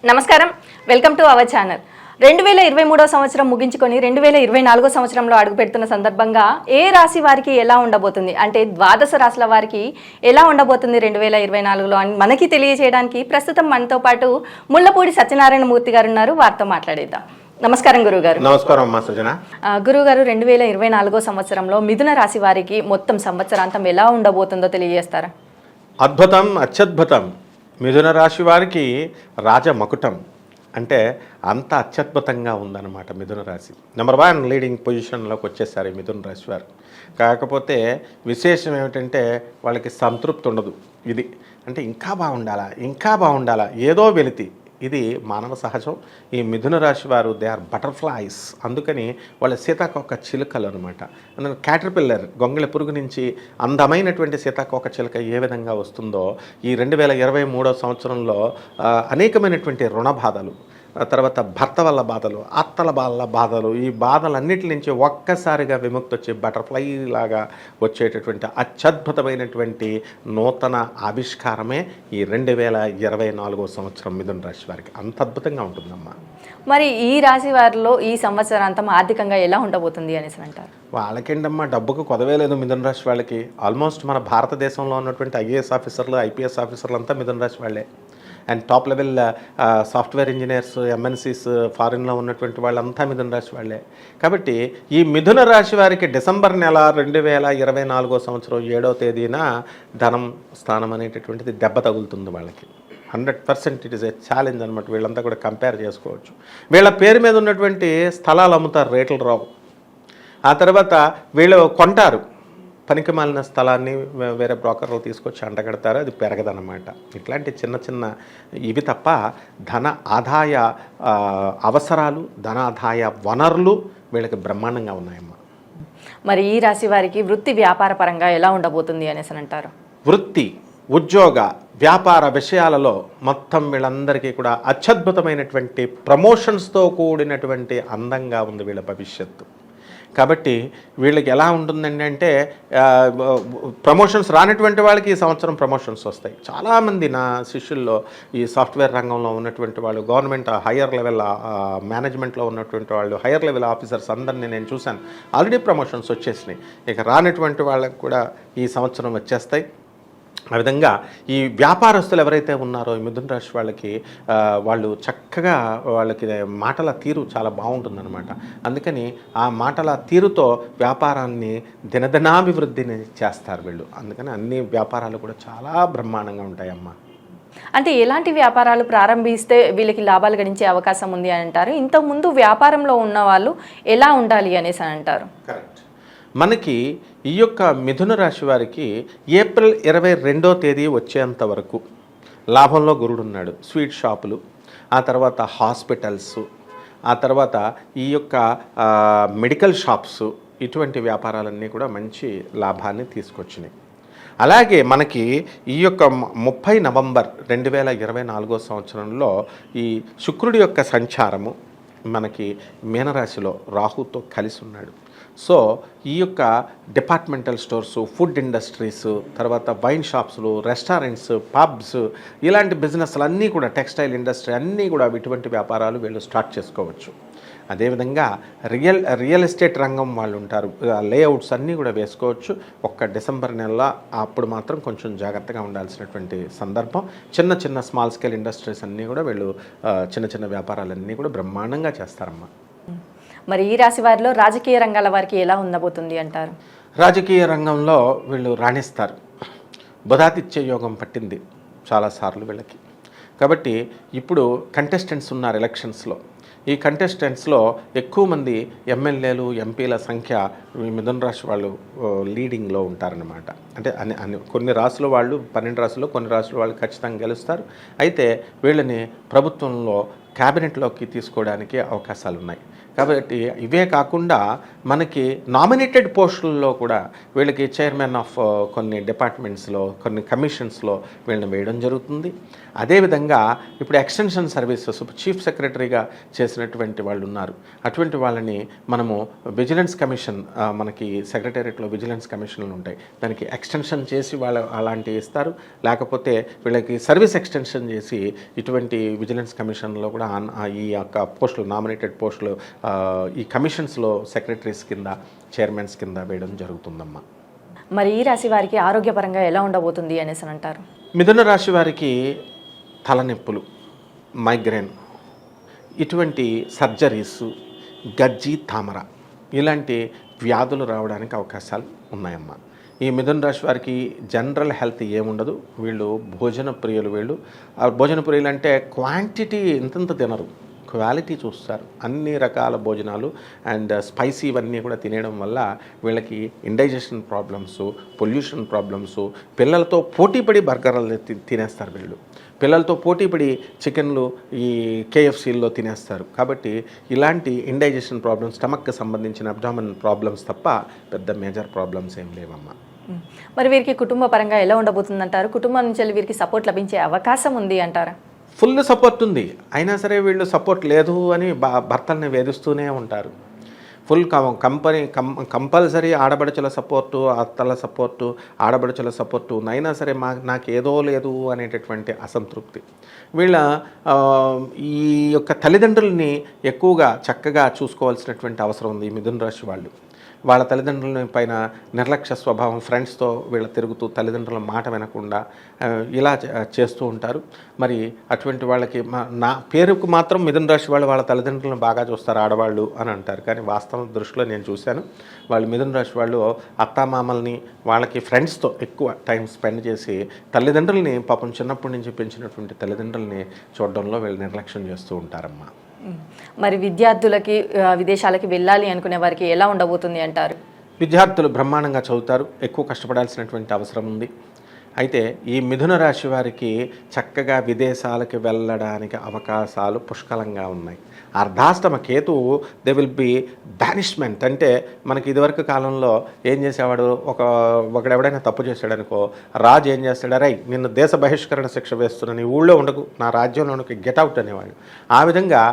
నమస్కారం, welcome to our channel. 2023 సంవత్సరం ముగించుకొని 2024 సంవత్సరంలో అడుగుపెడుతున్న సందర్భంగా ఏ రాశి వారికి ఎలా ఉండబోతుంది, అంటే ద్వాదశ రాశుల వారికి ఎలా ఉండబోతుంది 2024లో అని మనకి తెలియజేయడానికి ప్రస్తుతం మనతో పాటు ముళ్ళపూడి సత్యనారాయణ మూర్తి గారు ఉన్నారు. వారితో మాట్లాడేద్దాం. నమస్కారం గురుగారు. నమస్కారం అమ్మా సుజన. గురుగారు, 2024 సంవత్సరంలో మిథున రాశి వారికి మొత్తం సంవత్సరాంతం ఎలా ఉండబోతుందో తెలియజేస్తారా? అద్భుతం, అత్యద్భుతం. మిథున రాశి వారికి రాజమకుటం అంటే అంత అత్యద్భుతంగా ఉందన్నమాట. మిథున రాశి నెంబర్ 1 లీడింగ్ పొజిషన్లోకి వచ్చేసారు ఈ మిథున రాశి వారు. కాకపోతే విశేషం ఏమిటంటే వాళ్ళకి సంతృప్తి ఉండదు. ఇది అంటే ఇంకా బాగుండాలా ఏదో వెలితి. ఇది మానవ సహజం. ఈ మిథున రాశి వారు దే ఆర్ బటర్ఫ్లైస్. అందుకని వాళ్ళ సీతాకోక చిలుకలు అనమాట. అందుకని క్యాటర్పిల్లర్ గొంగళి పురుగు నుంచి అందమైనటువంటి సీతాకోక చిలుక ఏ విధంగా వస్తుందో ఈ 2023 సంవత్సరంలో అనేకమైనటువంటి రుణ బాధలు, తర్వాత భర్త వల్ల బాధలు, అత్తల వల్ల బాధలు, ఈ బాధలన్నిటి నుంచి ఒక్కసారిగా విముక్తి వచ్చి బటర్ఫ్లై లాగా వచ్చేటటువంటి అత్యద్భుతమైనటువంటి నూతన ఆవిష్కారమే ఈ 2024 సంవత్సరం మిథున రాశి వారికి. అంత అద్భుతంగా ఉంటుందమ్మా. మరి ఈ రాశి వారిలో ఈ సంవత్సరాంతం ఆర్థికంగా ఎలా ఉండబోతుంది అనేసి అంటారు? వాళ్ళకేంటమ్మా, డబ్బుకు కొదవే లేదు మిథున రాశి వాళ్ళకి. ఆల్మోస్ట్ మన భారతదేశంలో ఉన్నటువంటి ఐఏఎస్ ఆఫీసర్లు, ఐపీఎస్ ఆఫీసర్లు అంతా మిథున రాశి వాళ్ళే. And top level software engineers, MNCs, ఫారిన్లో ఉన్నటువంటి వాళ్ళంతా మిథున రాశి వాళ్ళే. కాబట్టి ఈ మిథున రాశి వారికి డిసెంబర్ నెల 2024 సంవత్సరం 7వ తేదీన ధనం స్థానం అనేటటువంటిది దెబ్బ తగులుతుంది వాళ్ళకి. 100% ఇట్ ఈస్ ఏ ఛాలెంజ్ అనమాట. వీళ్ళంతా కూడా కంపేర్ చేసుకోవచ్చు. వీళ్ళ పేరు మీద ఉన్నటువంటి స్థలాలు అమ్ముతారు, రేట్లు రావు. ఆ తర్వాత వీళ్ళు కొంటారు, పనికి మాలిన స్థలాన్ని వేరే బ్రోకర్లు తీసుకొచ్చి అంటగడతారు, అది పెరగదన్నమాట. ఇట్లాంటి చిన్న చిన్న ఇవి తప్ప ధన ఆదాయ అవసరాలు, ధనాదాయ వనరులు వీళ్ళకి బ్రహ్మాండంగా ఉన్నాయమ్మా. మరి ఈ రాశి వారికి వృత్తి వ్యాపార పరంగా ఎలా ఉండబోతుంది అనేసి అంటారు? వృత్తి, ఉద్యోగ, వ్యాపార విషయాలలో మొత్తం వీళ్ళందరికీ కూడా అత్యద్భుతమైనటువంటి ప్రమోషన్స్తో కూడినటువంటి అందంగా ఉంది వీళ్ళ భవిష్యత్తు. కాబట్టి వీళ్ళకి ఎలా ఉంటుందండి అంటే, ప్రమోషన్స్ రానటువంటి వాళ్ళకి ఈ సంవత్సరం ప్రమోషన్స్ వస్తాయి. చాలామంది నా శిష్యుల్లో ఈ సాఫ్ట్వేర్ రంగంలో ఉన్నటువంటి వాళ్ళు, గవర్నమెంట్ హయ్యర్ లెవెల్ మేనేజ్మెంట్లో ఉన్నటువంటి వాళ్ళు, హయ్యర్ లెవెల్ ఆఫీసర్స్ అందరినీ నేను చూశాను. ఆల్రెడీ ప్రమోషన్స్ వచ్చేసినాయి. ఇక రానటువంటి వాళ్ళకి కూడా ఈ సంవత్సరం వచ్చేస్తాయి. ఆ విధంగా ఈ వ్యాపారస్తులు ఎవరైతే ఉన్నారో ఈ మిథున రాశి వాళ్ళకి, వాళ్ళు చక్కగా వాళ్ళకి మాటల తీరు చాలా బాగుంటుందన్నమాట. అందుకని ఆ మాటల తీరుతో వ్యాపారాన్ని దినదినాభివృద్ధిని చేస్తారు వీళ్ళు. అందుకని అన్ని వ్యాపారాలు కూడా చాలా బ్రహ్మాండంగా ఉంటాయమ్మా. అంటే ఎలాంటి వ్యాపారాలు ప్రారంభిస్తే వీళ్ళకి లాభాలు గడించే అవకాశం ఉంది అని అంటారు? ఇంతకుముందు వ్యాపారంలో ఉన్న వాళ్ళు ఎలా ఉండాలి అనేసి అని అంటారు? కరెక్ట్. మనకి ఈ యొక్క మిథున రాశి వారికి ఏప్రిల్ 22వ తేదీ వచ్చేంత వరకు లాభంలో గురుడున్నాడు. స్వీట్ షాపులు, ఆ తర్వాత హాస్పిటల్స్, ఆ తర్వాత ఈ యొక్క మెడికల్ షాప్స్, ఇటువంటి వ్యాపారాలన్నీ కూడా మంచి లాభాన్ని తీసుకొచ్చినాయి. అలాగే మనకి ఈ యొక్క 30 నవంబర్ 2024 సంవత్సరంలో ఈ శుక్రుడి యొక్క సంచారము మనకి మీనరాశిలో రాహుతో కలిసి ఉన్నాడు. సో ఈ యొక్క డిపార్ట్మెంటల్ స్టోర్సు, ఫుడ్ ఇండస్ట్రీస్, తర్వాత వైన్ షాప్స్లు, రెస్టారెంట్స్, పబ్స్, ఇలాంటి బిజినెస్లు అన్నీ కూడా, టెక్స్టైల్ ఇండస్ట్రీ అన్నీ కూడా ఇటువంటి వ్యాపారాలు వీళ్ళు స్టార్ట్ చేసుకోవచ్చు. అదేవిధంగా రియల్ ఎస్టేట్ రంగం వాళ్ళు ఉంటారు, లేఅవుట్స్ అన్నీ కూడా వేసుకోవచ్చు. ఒక్క డిసెంబర్ నెలలో అప్పుడు మాత్రం కొంచెం జాగ్రత్తగా ఉండాల్సినటువంటి సందర్భం. చిన్న చిన్న స్మాల్ స్కేల్ ఇండస్ట్రీస్ అన్నీ కూడా వీళ్ళు చిన్న చిన్న వ్యాపారాలన్నీ కూడా బ్రహ్మాండంగా చేస్తారమ్మా. మరి ఈ రాశి వారిలో రాజకీయ రంగాల వారికి ఎలా ఉండబోతుంది అంటారు? రాజకీయ రంగంలో వీళ్ళు రాణిస్తారు. బుధాదిత్య యోగం పట్టింది చాలాసార్లు వీళ్ళకి. కాబట్టి ఇప్పుడు కంటెస్టెంట్స్ ఉన్నారు ఎలక్షన్స్లో. ఈ కంటెస్టెంట్స్లో ఎక్కువ మంది ఎమ్మెల్యేలు, ఎంపీల సంఖ్య మిథున రాశి వాళ్ళు లీడింగ్లో ఉంటారనమాట. అంటే కొన్ని రాశుల వాళ్ళు, 12 రాశుల్లో కొన్ని రాశుల వాళ్ళు ఖచ్చితంగా గెలుస్తారు. అయితే వీళ్ళని ప్రభుత్వంలో క్యాబినెట్లోకి తీసుకోవడానికి అవకాశాలు ఉన్నాయి. కాబట్టి ఇవే కాకుండా మనకి నామినేటెడ్ పోస్టుల్లో కూడా వీళ్ళకి చైర్మన్ ఆఫ్ కొన్ని డిపార్ట్మెంట్స్లో, కొన్ని కమిషన్స్లో వీళ్ళని వేయడం జరుగుతుంది. అదేవిధంగా ఇప్పుడు ఎక్స్టెన్షన్ సర్వీసెస్ చీఫ్ సెక్రటరీగా చేసినటువంటి వాళ్ళు ఉన్నారు. అటువంటి వాళ్ళని మనము విజిలెన్స్ కమిషన్, మనకి సెక్రటేరియట్లో విజిలెన్స్ కమిషన్లు ఉంటాయి, దానికి ఎక్స్టెన్షన్ చేసి వాళ్ళు అలాంటివి ఇస్తారు. లేకపోతే వీళ్ళకి సర్వీస్ ఎక్స్టెన్షన్ చేసి ఇటువంటి విజిలెన్స్ కమిషన్లో కూడా ఈ యొక్క పోస్టులు, నామినేటెడ్ పోస్టులు ఈ కమిషన్స్లో సెక్రటరీస్ కింద, చైర్మన్స్ కింద వేయడం జరుగుతుందమ్మా. మరి ఈ రాశి వారికి ఆరోగ్యపరంగా ఎలా ఉండబోతుంది అనేసి అని అంటారు? మిథున రాశి వారికి తలనొప్పులు, మైగ్రేన్, ఇటువంటి సర్జరీస్, గజ్జి, తామర ఇలాంటి వ్యాధులు రావడానికి అవకాశాలు ఉన్నాయమ్మా. ఈ మిథున రాశి వారికి జనరల్ హెల్త్ ఏముండదు. వీళ్ళు భోజన ప్రియులు. భోజన ప్రియులు అంటే క్వాంటిటీ ఇంతంత తినరు, క్వాలిటీ చూస్తారు. అన్ని రకాల భోజనాలు అండ్ స్పైసీ ఇవన్నీ కూడా తినేయడం వల్ల వీళ్ళకి ఇండైజెషన్ ప్రాబ్లమ్స్, పొల్యూషన్ ప్రాబ్లమ్స్, పిల్లలతో పోటీపడి బర్గర్లు తినేస్తారు. వీళ్ళు పిల్లలతో పోటీపడి చికెన్లు ఈ కేఎఫ్సీల్లో తినేస్తారు. కాబట్టి ఇలాంటి ఇండైజెషన్ ప్రాబ్లమ్స్, స్టమక్కి సంబంధించిన అబ్డామిన్ ప్రాబ్లమ్స్ తప్ప పెద్ద మేజర్ ప్రాబ్లమ్స్ ఏం లేవమ్మా. మరి వీరికి కుటుంబ పరంగా ఎలా ఉండబోతుందంటారు? కుటుంబం నుంచి వీరికి సపోర్ట్ లభించే అవకాశం ఉంది అంటారా? ఫుల్ సపోర్ట్ ఉంది. అయినా సరే వీళ్ళు సపోర్ట్ లేదు అని భర్తల్ని వేధిస్తూనే ఉంటారు. ఫుల్ కంపల్సరీ ఆడబడుచుల సపోర్టు, అత్తల సపోర్టు, ఆడబడుచుల సపోర్టు ఉంది. అయినా సరే నాకు ఏదో లేదు అనేటటువంటి అసంతృప్తి. వీళ్ళ ఈ యొక్క తల్లిదండ్రులని ఎక్కువగా చక్కగా చూసుకోవాల్సినటువంటి అవసరం ఉంది. మిథున రాశి వాళ్ళ తల్లిదండ్రుల పైన నిర్లక్ష్య స్వభావం, ఫ్రెండ్స్తో వీళ్ళ తిరుగుతూ తల్లిదండ్రుల మాట వినకుండా ఇలా చేస్తూ ఉంటారు. మరి అటువంటి వాళ్ళకి నా పేరుకు మాత్రం మిథున రాశి వాళ్ళ తల్లిదండ్రులను బాగా చూస్తారు ఆడవాళ్ళు అని అంటారు. కానీ వాస్తవం దృష్టిలో నేను చూశాను, వాళ్ళు మిథున రాశి వాళ్ళు అత్తామామల్ని, వాళ్ళకి ఫ్రెండ్స్తో ఎక్కువ టైం స్పెండ్ చేసి తల్లిదండ్రులని, పాపం చిన్నప్పటి నుంచి పెంచినటువంటి తల్లిదండ్రులని చూడడంలో వీళ్ళు నిర్లక్ష్యం చేస్తూ ఉంటారమ్మా. మరి విద్యార్థులకి విదేశాలకి వెళ్ళాలి అనుకునే వారికి ఎలా ఉండబోతుంది అంటారు? విద్యార్థులు బ్రహ్మాండంగా చదువుతారు. ఎక్కువ కష్టపడాల్సినటువంటి అవసరం ఉంది. అయితే ఈ మిథున రాశి వారికి చక్కగా విదేశాలకు వెళ్ళడానికి అవకాశాలు పుష్కలంగా ఉన్నాయి. అర్ధాష్టమ కేతువు దే విల్ బి బ్యానిష్మెంట్. అంటే మనకి ఇదివరకు కాలంలో ఏం చేసేవాడు, ఒకడెవడైనా తప్పు చేశాడనుకో రాజు ఏం చేస్తాడు, రై నిన్ను దేశ బహిష్కరణ శిక్ష వేస్తున్నా, నీ ఊళ్ళో ఉండకు, నా రాజ్యంలోనికి గెట్ అవుట్ అనేవాడు. ఆ విధంగా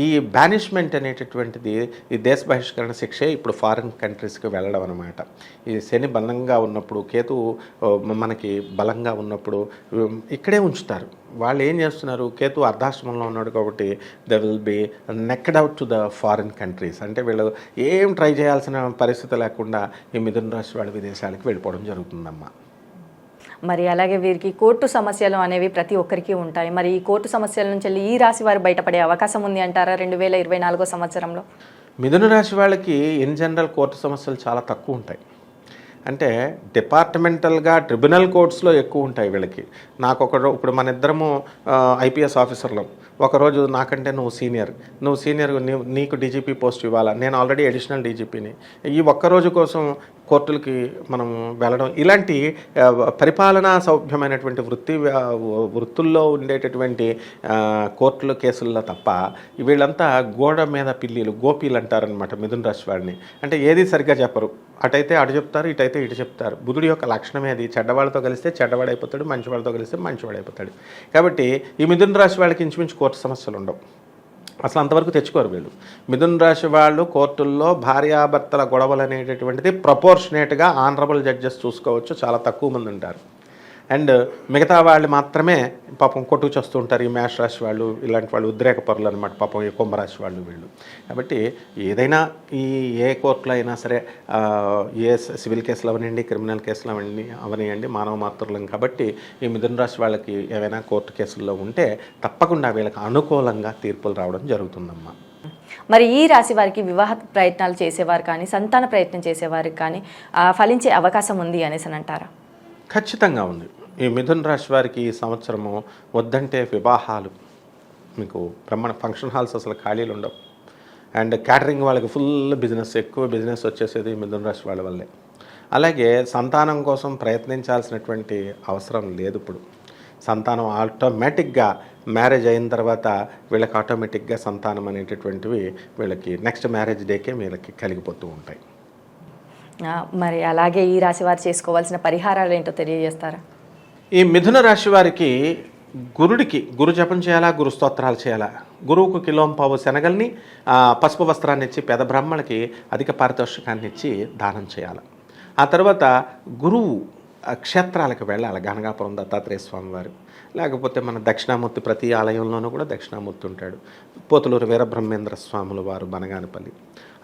ఈ బ్యానిష్మెంట్ అనేటటువంటిది, ఈ దేశ బహిష్కరణ శిక్షే ఇప్పుడు ఫారిన్ కంట్రీస్కి వెళ్ళడం అనమాట. ఈ శని బలంగా ఉన్నప్పుడు, కేతువు మనకి బలంగా ఉన్నప్పుడు ఇక్కడే ఉంచుతారు. వాళ్ళు ఏం చేస్తున్నారు, కేతు అర్ధాశ్రమంలో ఉన్నాడు కాబట్టి they will be నెక్డ్ out to the foreign countries. అంటే వీళ్ళు ఏం ట్రై చేయాల్సిన పరిస్థితి లేకుండా ఈ మిథున రాశి వాళ్ళు విదేశాలకు వెళ్ళిపోవడం జరుగుతుందమ్మా. మరి అలాగే వీరికి కోర్టు సమస్యలు అనేవి ప్రతి ఒక్కరికి ఉంటాయి. మరి ఈ కోర్టు సమస్యల నుంచి ఈ రాశి వారు బయటపడే అవకాశం ఉంది అంటారా 2024 సంవత్సరంలో? మిథున రాశి వాళ్ళకి ఇన్ జనరల్ కోర్టు సమస్యలు చాలా తక్కువ ఉంటాయి. అంటే డిపార్ట్మెంటల్గా ట్రిబ్యునల్ కోర్ట్స్లో ఎక్కువ ఉంటాయి వీళ్ళకి. ఇప్పుడు మన ఇద్దరము ఐపీఎస్ ఆఫీసర్లం. ఒకరోజు నాకంటే నువ్వు సీనియర్, నీకు డీజీపీ పోస్ట్ ఇవ్వాలా, నేను ఆల్రెడీ అడిషనల్ డీజీపీని, ఈ ఒక్కరోజు కోసం కోర్టులకి మనం వెళ్ళడం, ఇలాంటి పరిపాలనా సౌభ్యమైనటువంటి వృత్తుల్లో ఉండేటటువంటి కోర్టుల కేసుల్లో తప్ప వీళ్ళంతా గోడ మీద పిల్లీలు, గోపీలు అంటారనమాట మిథున రాశి వాడిని. అంటే ఏది సరిగ్గా చెప్పరు, అటైతే అటు చెప్తారు, ఇటైతే ఇటు చెప్తారు. బుధుడి యొక్క లక్షణమే అది. చెడ్డవాళ్ళతో కలిస్తే చెడ్డవాడైపోతాడు, మంచివాళ్ళతో కలిస్తే మంచివాడైపోతాడు. కాబట్టి ఈ మిథున రాశి వాళ్ళకి ఇంచుమించు కోర్టు సమస్యలు ఉండవు, అసలు అంతవరకు తెచ్చుకోరు వీళ్ళు. మిథున రాశి వాళ్ళు కోర్టుల్లో భార్యాభర్తల గొడవలు అనేటటువంటిది ప్రపోర్షనేట్గా ఆనరబుల్ జడ్జెస్ చూసుకోవచ్చు, చాలా తక్కువ మంది ఉంటారు. అండ్ మిగతా వాళ్ళు మాత్రమే పాపం కొట్టుకు చేస్తూ ఉంటారు. ఈ మేష రాశి వాళ్ళు, ఇలాంటి వాళ్ళు ఉద్రేక పరులు అనమాట పాపం, ఈ కుంభరాశి వాళ్ళు వీళ్ళు. కాబట్టి ఏదైనా ఏ కోర్టులో అయినా సరే, ఏ సివిల్ కేసులు అవనండి, క్రిమినల్ కేసులు అవనియండి, మానవ మాతృలం. కాబట్టి ఈ మిథున రాశి వాళ్ళకి ఏవైనా కోర్టు కేసుల్లో ఉంటే తప్పకుండా వీళ్ళకి అనుకూలంగా తీర్పులు రావడం జరుగుతుందమ్మా. మరి ఈ రాశి వారికి వివాహ ప్రయత్నాలు చేసేవారు కానీ, సంతాన ప్రయత్నం చేసేవారికి కానీ ఫలించే అవకాశం ఉంది అనేసి అంటారా? ఖచ్చితంగా ఉంది. ఈ మిథున రాశి వారికి ఈ సంవత్సరము వద్దంటే వివాహాలు, మీకు ఫంక్షన్ హాల్స్ అసలు ఖాళీలు ఉండవు. అండ్ క్యాటరింగ్ వాళ్ళకి ఫుల్ బిజినెస్, ఎక్కువ బిజినెస్ వచ్చేసేది మిథున రాశి వాళ్ళ వల్లే. అలాగే సంతానం కోసం ప్రయత్నించాల్సినటువంటి అవసరం లేదు. ఇప్పుడు సంతానం ఆటోమేటిక్గా మ్యారేజ్ అయిన తర్వాత వీళ్ళకి ఆటోమేటిక్గా సంతానం అనేటటువంటివి వీళ్ళకి నెక్స్ట్ మ్యారేజ్ డేకే వీళ్ళకి కలిగిపోతూ ఉంటాయి. మరి అలాగే ఈ రాశి వారు చేసుకోవాల్సిన పరిహారాలు ఏంటో తెలియజేస్తారా? ఈ మిథున రాశి వారికి గురుడికి గురు జపం చేయాలా, గురు స్తోత్రాలు చేయాలా, గురువుకు కిలోంపావు శనగల్ని పసుపు వస్త్రాన్ని ఇచ్చి పేద బ్రాహ్మణులకి అధిక పారితోషికాన్ని ఇచ్చి దానం చేయాలి. ఆ తర్వాత గురువు క్షేత్రాలకు వెళ్ళాలి. గణగాపురం దత్తాత్రేయ స్వామి వారు, లేకపోతే మన దక్షిణామూర్తి ప్రతి ఆలయంలోనూ కూడా దక్షిణామూర్తి ఉంటాడు. పోతులూరు వీరబ్రహ్మేంద్ర స్వాములు వారు బనగానపల్లి,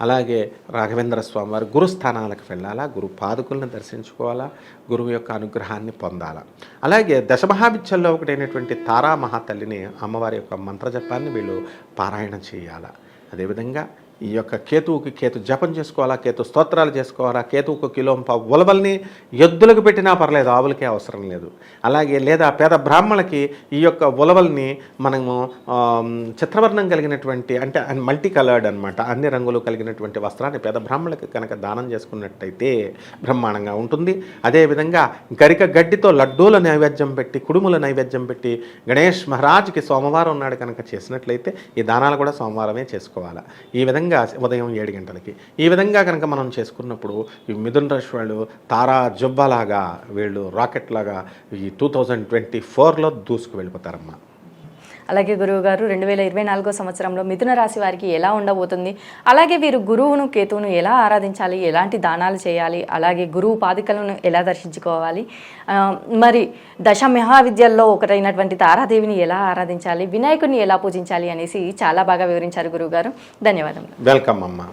అలాగే రాఘవేంద్ర స్వామి వారు గురుస్థానాలకు వెళ్ళాలా, గురు పాదుకులను దర్శించుకోవాలా, గురువు యొక్క అనుగ్రహాన్ని పొందాలా. అలాగే దశమహావిద్యల్లో ఒకటైనటువంటి తారా మహాతల్లిని అమ్మవారి యొక్క మంత్రజపాన్ని వీళ్ళు పారాయణం చేయాలా. అదేవిధంగా ఈ యొక్క కేతువుకి కేతు జపం చేసుకోవాలా, కేతు స్తోత్రాలు చేసుకోవాలా, కేతువుకు కిలోంపావు ఉలవల్ని ఎద్దులకు పెట్టినా పర్లేదు, ఆవులకే అవసరం లేదు. అలాగే లేదా పేద బ్రాహ్మణులకి ఈ యొక్క ఉలవల్ని మనము చిత్రవర్ణం కలిగినటువంటి అంటే మల్టీ కలర్డ్ అనమాట, అన్ని రంగులు కలిగినటువంటి వస్త్రాన్ని పేద బ్రాహ్మణులకి కనుక దానం చేసుకున్నట్టయితే బ్రహ్మాండంగా ఉంటుంది. అదేవిధంగా గరిక గడ్డితో లడ్డూల నైవేద్యం పెట్టి, కుడుముల నైవేద్యం పెట్టి గణేష్ మహారాజ్కి సోమవారం నాడు కనుక చేసినట్లయితే ఈ దానాలు కూడా సోమవారమే చేసుకోవాలి. ఈ విధంగా ఉదయం 7 గంటలకి ఈ విధంగా కనుక మనం చేసుకున్నప్పుడు ఈ మిథున రాశి వాళ్ళు తారా జుబ్బలాగా వీళ్ళు రాకెట్ లాగా ఈ 2024లో దూసుకు వెళ్ళిపోతారమ్మా. అలాగే గురువుగారు 2024 సంవత్సరంలో మిథున రాశి వారికి ఎలా ఉండబోతుంది, అలాగే వీరు గురువును కేతువును ఎలా ఆరాధించాలి, ఎలాంటి దానాలు చేయాలి, అలాగే గురువు పాదుకలను ఎలా దర్శించుకోవాలి, మరి దశ మహావిద్యల్లో ఒకటైనటువంటి తారాదేవిని ఎలా ఆరాధించాలి, వినాయకుడిని ఎలా పూజించాలి అనేసి చాలా బాగా వివరించారు గురువుగారు. ధన్యవాదములు. వెల్కమ్ అమ్మా.